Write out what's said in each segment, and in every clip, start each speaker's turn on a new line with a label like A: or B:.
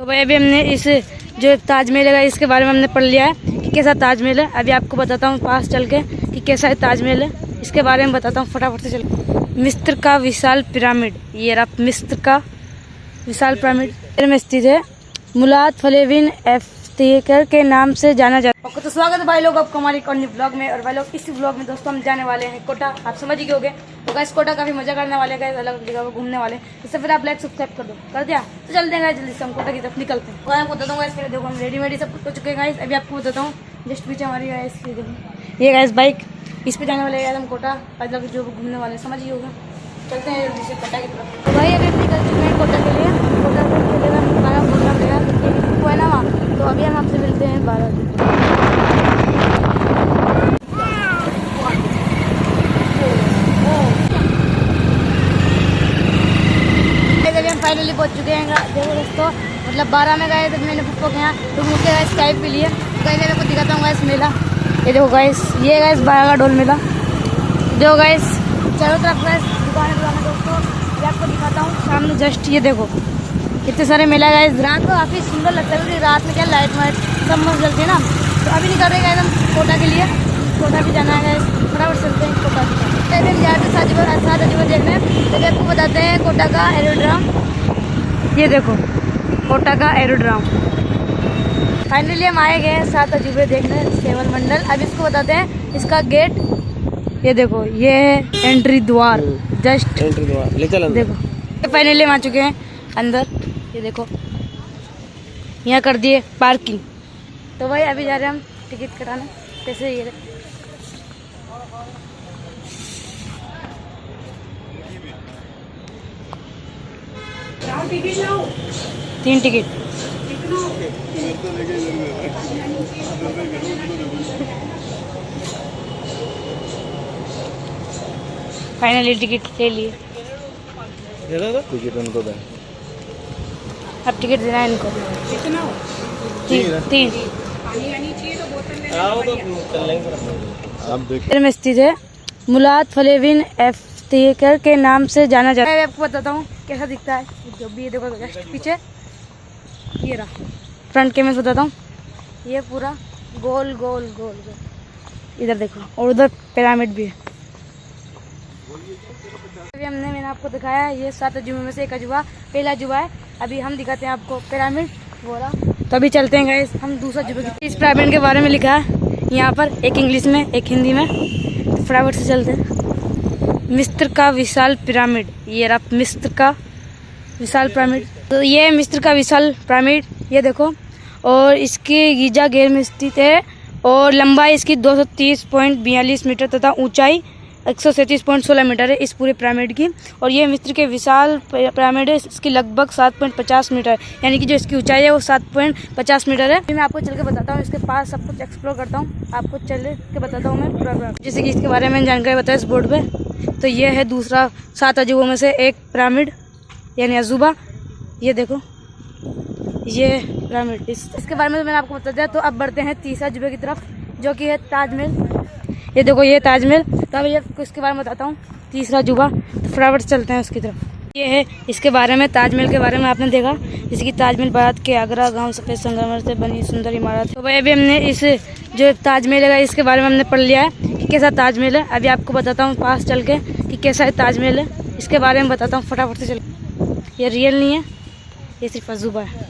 A: भाई अभी हमने इस जो ताजमहल है इसके बारे में हमने पढ़ लिया है कि कैसा ताजमहल है। अभी आपको बताता हूँ पास चल के कि कैसा है ताजमहल है, इसके बारे में बताता हूँ फटाफट से चल। मिस्र का विशाल पिरामिड, ये रहा मिस्र का विशाल पिरामिड में स्थित है। मुलाद फलेविन एफ्तेकर के नाम से जाना जाता है। तो स्वागत है भाई लोग आपको हमारे एक अन्य ब्लॉग में। और भाई लोग इस ब्लॉग में दोस्तों हम जाने वाले हैं कोटा, आप समझ ही गए। तो गाइस कोटा काफी मजा करने वाले हैं, अलग जगह पर घूमने वाले। इससे फिर आप लाइक सब्सक्राइब कर दिया तो चलते हैं जल्दी से हम कोटा की तरफ निकलते हैं। आपको बताता हूँ गाइस, देखो हम रेडीमेड सब कुछ हो चुके हैं गाइस। अभी आपको बताता हूँ जस्ट पीछे हमारी गाइस ये गाइस बाइक, इस पे जाने वाले हम कोटा, मतलब जो घूमने वाले समझ ही होगा। चलते हैं जल्दी से कोटा की तरफ। तो भाई अभी निकल चुके हैं कोटा के लिए। कोटा के लिए हमारा बोलना पड़ेगा वो है ना वहाँ। तो अभी हम आपसे मिलते हैं 12 दिन। अभी हम फाइनली पहुँच चुके हैं। देखो दोस्तों, मतलब 12 में गए थे मैंने पुप्पो के यहाँ, तो मुझे गाइस टाइप भी लिए। तो गाइस मैं आपको दिखाता हूँ गाइस मेला। ये देखो गाइस, ये गाइस 12 का डोल मेला जो गाइस चारों तरफ गाइस दुकानें दोस्तों। ये आपको दिखाता हूँ सामने जस्ट, ये देखो कितने सारे मेला गाइस। रात को काफ़ी सुंदर लगता है क्योंकि रात में क्या लाइट वाइट सब मस्त जलती है ना। तो अभी निकल रहे गाइस हम कोटा के लिए। कोटा भी जाना है गाइस, फटाफट चलते हैं कोटा। अभी हम जाते हैं 7 अजूबा देखने। तभी आपको बताते हैं कोटा का एरोड्राम। ये देखो कोटा का एरोड्राम। फाइनली हम आए गए 7 अजूबे देखने, सेवन मंडल। अब इसको बताते हैं इसका गेट। ये देखो ये है एंट्री द्वार, जस्ट एंट्री द्वार। ले चल अंदर। देखो फाइनली हम आ चुके हैं अंदर। ये देखो यहाँ कर दिए पार्किंग। तो भाई अभी जा रहे हैं हम टिकट कटाने। कैसे ये 3 टिकट। फाइनली टिकट ले लिए।
B: टिकट उनको दे।
A: अब टिकट देना है इनको। कितना? 3। में स्थित है। मुलाद फलेविन एफ्तेकर के नाम से जाना जाता है। मैं आपको बताता हूँ कैसा दिखता है जो भी। ये देखो जस्ट पीछे ये रहा फ्रंट कैमरा से बताता हूँ। ये पूरा गोल गोल गोल गोल इधर देखो, और उधर पिरामिड भी है। अभी मैंने आपको दिखाया ये 7 अजूबे में से एक अजूबा, पहला अजूबा है। अभी हम दिखाते हैं आपको पिरामिड बोला। तो अभी चलते हैं गाइस हम दूसरा अजूबे की। इस पिरामिड के बारे में लिखा है यहाँ पर, एक इंग्लिश में एक हिंदी में। तो फटाफट से चलते हैं। मिस्र का विशाल पिरामिड, ये रहा मिस्र का विशाल पिरामिड। तो ये मिस्र का विशाल पिरामिड, ये देखो। और इसकी गीजा घेर में स्थित है और लंबाई इसकी 230.42 मीटर तथा ऊंचाई 137.16 मीटर है इस पूरे पिरामिड की। और ये मिस्र के विशाल पिरामिड है, इसकी लगभग 7.50 मीटर, यानी कि जो इसकी ऊंचाई है वो 7.50 मीटर है। मैं आपको चल के बताता हूँ, इसके पास सब कुछ एक्सप्लोर करता हूँ, आपको चल के बताता हूँ मैं प्रोग्राम। जैसे कि इसके बारे में जानकारी बताया इस बोर्ड पे। तो ये है दूसरा 7 अजूबों में से एक पिरामिड यानी अजूबा। ये देखो ये पिरामिड, इसके बारे में तो मैंने आपको बता दिया। तो अब बढ़ते हैं तीसरा अजूबे की तरफ जो कि है ताजमहल। ये देखो ये ताजमहल। तो अभी आपको इसके बारे में बताता हूँ तीसरा अजूबा। तो फटाफट चलते हैं उसकी तरफ। ये है इसके बारे में, ताजमहल के बारे में आपने देखा, जैसे कि ताजमहल भारत के आगरा गांव सफ़ेद संगमरमर से बनी सुंदर इमारत। तो भाई अभी हमने इस जो ताजमहल है इसके बारे में हमने पढ़ लिया है कि कैसा ताजमहल है। अभी आपको बताता हूँ पास चल के कि कैसा है ताजमहल है, इसके बारे में बताता हूँ फटाफट से चल। ये रियल नहीं है, ये सिर्फ अजूबा है।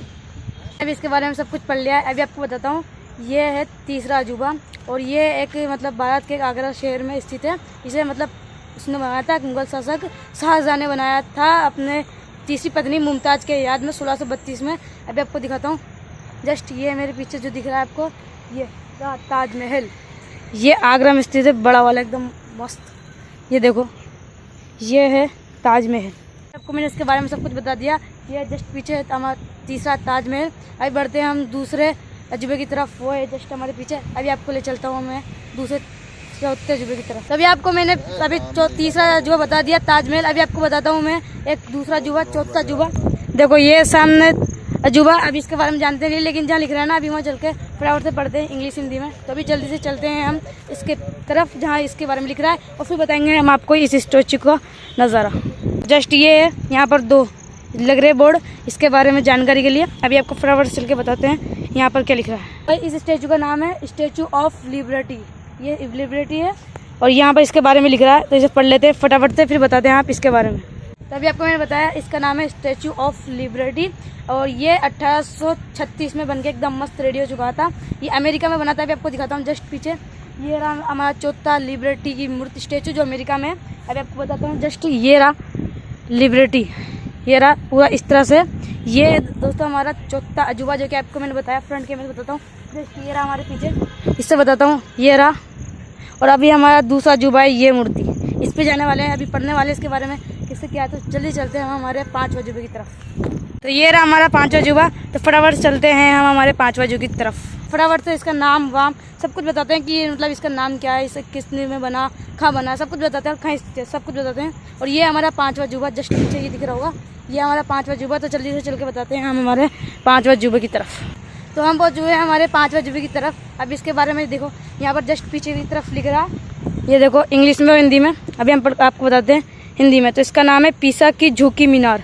A: अभी इसके बारे में सब कुछ पढ़ लिया है। अभी आपको बताता हूँ ये है तीसरा अजूबा। और ये एक मतलब भारत के आगरा शहर में स्थित है। इसे मतलब उसने बनाया था मुगल शासक शाहजहाँ ने बनाया था अपने तीसरी पत्नी मुमताज़ के याद में 1632 में। अभी आपको दिखाता हूँ जस्ट, ये मेरे पीछे जो दिख रहा है आपको, ये ताजमहल, ये आगरा में स्थित है, बड़ा वाला एकदम मस्त। ये देखो ये है ताजमहल। आपको मैंने इसके बारे में सब कुछ बता दिया। ये जस्ट पीछे है हमारा तीसरा ताजमहल। अभी बढ़ते हैं हम दूसरे अजूबे की तरफ, वो है जस्ट हमारे पीछे। अभी आपको ले चलता हूँ मैं दूसरे चौथे अजूबे की तरफ। अभी आपको मैंने अभी तीसरा अजूबा बता दिया ताजमहल। अभी आपको बताता हूँ मैं एक दूसरा अजूबा, चौथा अजूबा। देखो ये सामने अजूबा। अभी इसके बारे में जानते नहीं, लेकिन जहाँ लिख रहा है ना अभी वहाँ चल के फटाफट से पढ़ते हैं इंग्लिश हिंदी में। तो अभी जल्दी से चलते हैं हम इसके तरफ जहाँ इसके बारे में लिख रहा है, और फिर बताएंगे हम आपको इस स्टैचू का नज़ारा। जस्ट ये है यहाँ पर 2 लग रहे बोर्ड, इसके बारे में जानकारी के लिए अभी आपको फटाफट चल के बताते हैं यहाँ पर क्या लिख रहा है। भाई इस स्टैचू का नाम है स्टैचू ऑफ लिबर्टी, ये लिबर्टी है और यहाँ पर इसके बारे में लिख रहा है, तो इसे पढ़ लेते हैं फटाफट से, फिर बताते हैं आप इसके बारे में। तभी आपको मैंने बताया इसका नाम है स्टैचू ऑफ लिबर्टी और ये 1836 में बनके एकदम मस्त रेडी हो चुका था। ये अमेरिका में बना था, अभी आपको दिखाता हूँ जस्ट पीछे। ये रहा हमारा चौथा लिबर्टी की मूर्ति स्टैचू जो अमेरिका में है। अभी आपको बताता हूँ जस्ट ये रहा लिबर्टी, ये रहा पूरा इस तरह से। ये दोस्तों हमारा चौथा अजूबा जो कि आपको मैंने बताया, फ्रंट कैमरे से बताता हूँ जस्ट ये रहा हमारे पीछे, इससे बताता हूँ ये रहा। और अभी हमारा दूसरा अजूबा है ये मूर्ति, इस पे जाने वाले हैं, अभी पढ़ने वाले इसके बारे में किससे क्या है। तो जल्दी चलते हैं हम हमारे 5वें अजूबे की तरफ। तो ये रहा हमारा 5वां अजूबा, तो फटाफट चलते हैं हम हमारे 5वें अजूबे की तरफ। फटाफट से इसका नाम वाम सब कुछ बताते हैं कि मतलब इसका नाम क्या है, इसे किस में बना, कहाँ बना, सब कुछ बताते हैं और कहाँ स्थित है, सब कुछ बताते हैं। और ये हमारा 5वां अजूबा जस्ट पीछे ये दिख रहा होगा, ये हमारा 5वां अजूबा। तो जल्दी से चल के बताते हैं हम हमारे 5वें अजूबे की तरफ। तो हम पहुँच हुए हैं हमारे 5वें अजूबे की तरफ। अब इसके बारे में देखो यहाँ पर जस्ट पीछे की तरफ लिख रहा है, ये देखो इंग्लिश में और हिंदी में। अभी हम आपको बताते हैं हिंदी में। तो इसका नाम है पीसा की झुकी मीनार,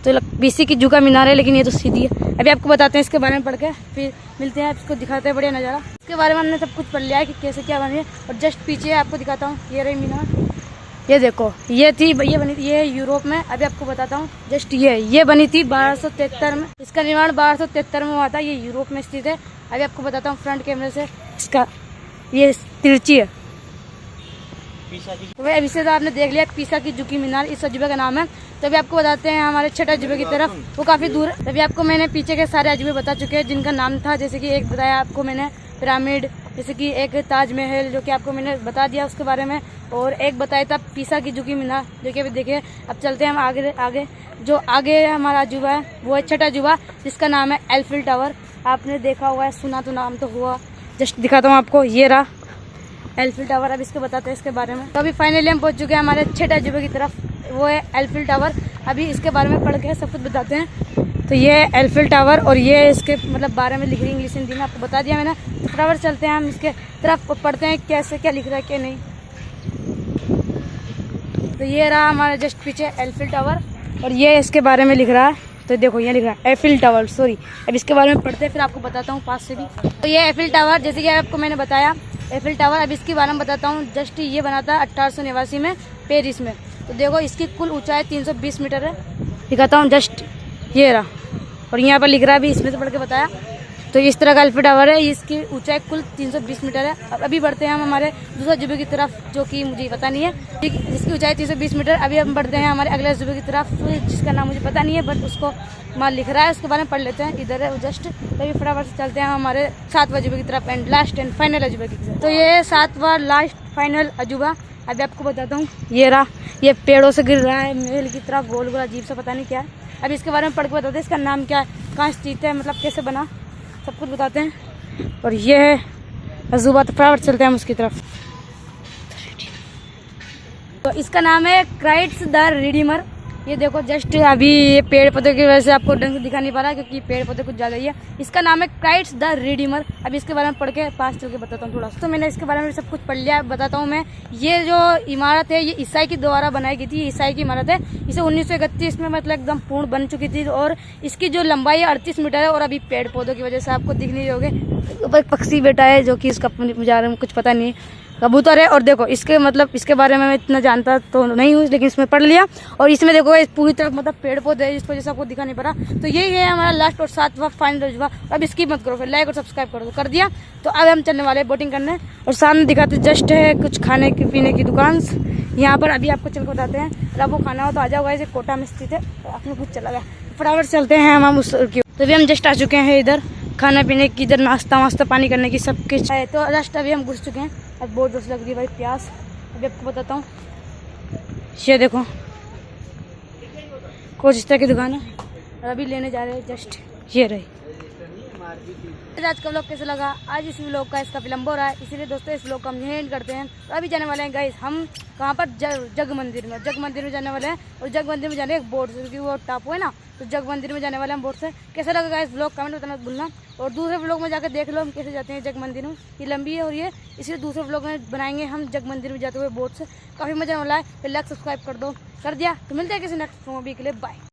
A: तो पीसी की झुका मीनार है, लेकिन ये तो सीधी है। अभी आपको बताते हैं इसके बारे में पढ़ के, फिर मिलते हैं, इसको दिखाते हैं बढ़िया नज़ारा। इसके बारे में हमने सब कुछ पढ़ लिया है कि कैसे क्या बनी है। और जस्ट पीछे आपको दिखाता हूँ, ये रही मीनार, ये देखो ये बनी थी ये यूरोप में। अभी आपको बताता हूँ जस्ट ये बनी थी 1273 में, इसका निर्माण 1273 में हुआ था, ये यूरोप में स्थित है। अभी आपको बताता हूँ फ्रंट कैमरे से, इसका ये तिरछी है। तो भाई अभी से तो आपने देख लिया पीसा की झुकी मीनार, इस अजूबे का नाम है। तो अभी आपको बताते हैं हमारे 6ठे अजूबे की तरफ, वो काफ़ी दूर है। तभी आपको मैंने पीछे के सारे अजूबे बता चुके हैं जिनका नाम था, जैसे कि एक बताया आपको मैंने पिरामिड, जैसे कि एक ताजमहल जो कि आपको मैंने बता दिया उसके बारे में, और एक बताया था पीसा की झुकी मीनार जो कि अभी देखिए। अब चलते हैं हम आगे जो आगे हमारा अजूबा है वो है 6ठा अजूबा, जिसका नाम है एल्फिल टावर। आपने देखा हुआ है, सुना तो नाम तो हुआ। जस्ट दिखाता हूँ आपको, ये रहा एल्फिल टावर। अब इसके बताते हैं इसके बारे में। तो अभी फाइनली हम पहुंच चुके हैं हमारे 6ठे अजूबे की तरफ, वो है एल्फिल टावर। अभी इसके बारे में पढ़ के सब कुछ बताते हैं। तो ये है एल्फिल टावर और ये इसके मतलब बारे में लिख रही इंग्लिश हिंदी में, आपको बता दिया मैंने। तो फटाफट चलते हैं हम इसके तरफ, पढ़ते हैं कैसे क्या लिख रहा है क्या नहीं। तो ये रहा हमारा जस्ट पीछे एल्फिल टावर और ये इसके बारे में लिख रहा है। तो देखो ये लिख रहा है एफिल टावर, सॉरी। अब इसके बारे में पढ़ते हैं, फिर आपको बताता हूँ पास से भी। तो ये एफिल टावर, जैसे कि आपको मैंने बताया एफिल टावर। अब इसके बारे में बताता हूँ। जस्ट ये बना था 1889 में पेरिस में। तो देखो इसकी कुल ऊंचाई 320 मीटर है, दिखाता हूँ जस्ट ये रहा। और यहाँ पर लिख रहा है, अभी इसमें से पढ़ के बताया। तो इस तरह का एफिल टावर है, इसकी ऊंचाई कुल 320 मीटर है। अब अभी बढ़ते हैं हम हमारे दूसरे अजूबे की तरफ, जो कि मुझे पता नहीं है, जिसकी ऊंचाई 320 मीटर। अभी हम बढ़ते हैं हमारे अगले अजूबे की तरफ, जिसका नाम मुझे पता नहीं है, बट उसको माल लिख रहा है, उसके बारे में पढ़ लेते हैं। इधर है जस्ट। तभी फटाफट से चलते हैं हमारे 7वें अजूबे की तरफ, एंड लास्ट एंड फाइनल अजूबे की तरफ। तो ये 7वां लास्ट फाइनल अजूबा। अभी आपको बताता हूँ, ये रहा, ये पेड़ों से गिर रहा है महल की तरफ, गोल गोल अजीब सा, पता नहीं क्या है। अभी इसके बारे में पढ़ के बताते हैं, इसका नाम क्या है, कहाँ स्थित है, मतलब कैसे बना, सब कुछ बताते हैं। और ये है अजूबा। तो फटाफट चलते हैं हम उसकी तरफ। तो इसका नाम है क्राइट्स द रिडीमर। ये देखो जस्ट अभी ये पेड़ पौधे की वजह से आपको ढंग से दिखा नहीं पा रहा, क्योंकि पेड़ पौधे कुछ ज़्यादा ही है। इसका नाम है क्राइट्स द रिडीमर। अभी इसके बारे में पढ़ के पास चल के बताता हूँ थोड़ा सा। तो मैंने इसके बारे में सब कुछ पढ़ लिया, बताता हूँ मैं। ये जो इमारत है ये ईसाई के द्वारा बनाई गई थी, ईसाई की इमारत है। इसे 1931 में मतलब एकदम पूर्ण बन चुकी थी, और इसकी जो लंबाई है 38 मीटर है। और अभी पेड़ पौधों की वजह से आपको दिख नहीं रहोगे। ऊपर पक्षी बैठा है जो कि इसका मुझे कुछ पता नहीं है, कबूतर है। और देखो इसके मतलब इसके बारे में मैं इतना जानता तो नहीं हूँ, लेकिन इसमें पढ़ लिया। और इसमें देखो इस पूरी तरफ मतलब पेड़ पौधे है, इस वजह से आपको दिखा नहीं पड़ा। तो यही है हमारा लास्ट और 7वां फाइनल अजूबा। अब इसकी मत करो, फिर लाइक और सब्सक्राइब कर दो, कर दिया। तो अब हम चलने वाले हैं बोटिंग करने, और सामने दिखाते जस्ट है कुछ खाने की पीने की दुकान यहाँ पर। अभी आपको चल के बताते हैं, अगर आपको खाना हो तो आ जाओ, ऐसे कोटा में स्थित है, तो आपने खुद चला गया। फटाफट चलते हैं हम उस की। तो अभी हम जस्ट आ चुके हैं इधर खाना पीने की, इधर नाश्ता वास्ता पानी करने की सब कुछ है। तो जस्ट अभी हम घुस चुके हैं। अब बहुत जोश लग रही है भाई, प्यास। अभी आपको बताता हूँ, ये देखो कुछ इस तरह की दुकान है, और अभी लेने जा रहे हैं जस्ट ये रही। आज का व्लॉग कैसा लगा, आज इस व्लॉग का इसका विलंब हो रहा है, इसीलिए दोस्तों इस व्लॉग को हम यहीं एंड करते हैं। तो अभी जाने वाले हैं गाइस हम कहाँ पर, जग मंदिर में। जग मंदिर में जाने वाले हैं, और जग मंदिर में जाने एक बोट से, क्योंकि वो टापू है ना, तो जग मंदिर में जाने वाले हैं बोट से। कैसा लगा गाइस व्लॉग, कमेंट बताना मत भूलना। और दूसरे व्लॉग में जाकर देख लो हम कैसे जाते हैं जग मंदिर में। ये लंबी है और ये, इसलिए दूसरे व्लॉग में बनाएंगे हम जग मंदिर में जाते हुए बोट से, काफ़ी मजा वाला है। फिर लाइक सब्सक्राइब कर दो, कर दिया। तो मिलते हैं किसी नेक्स्ट मूवी के लिए, बाय।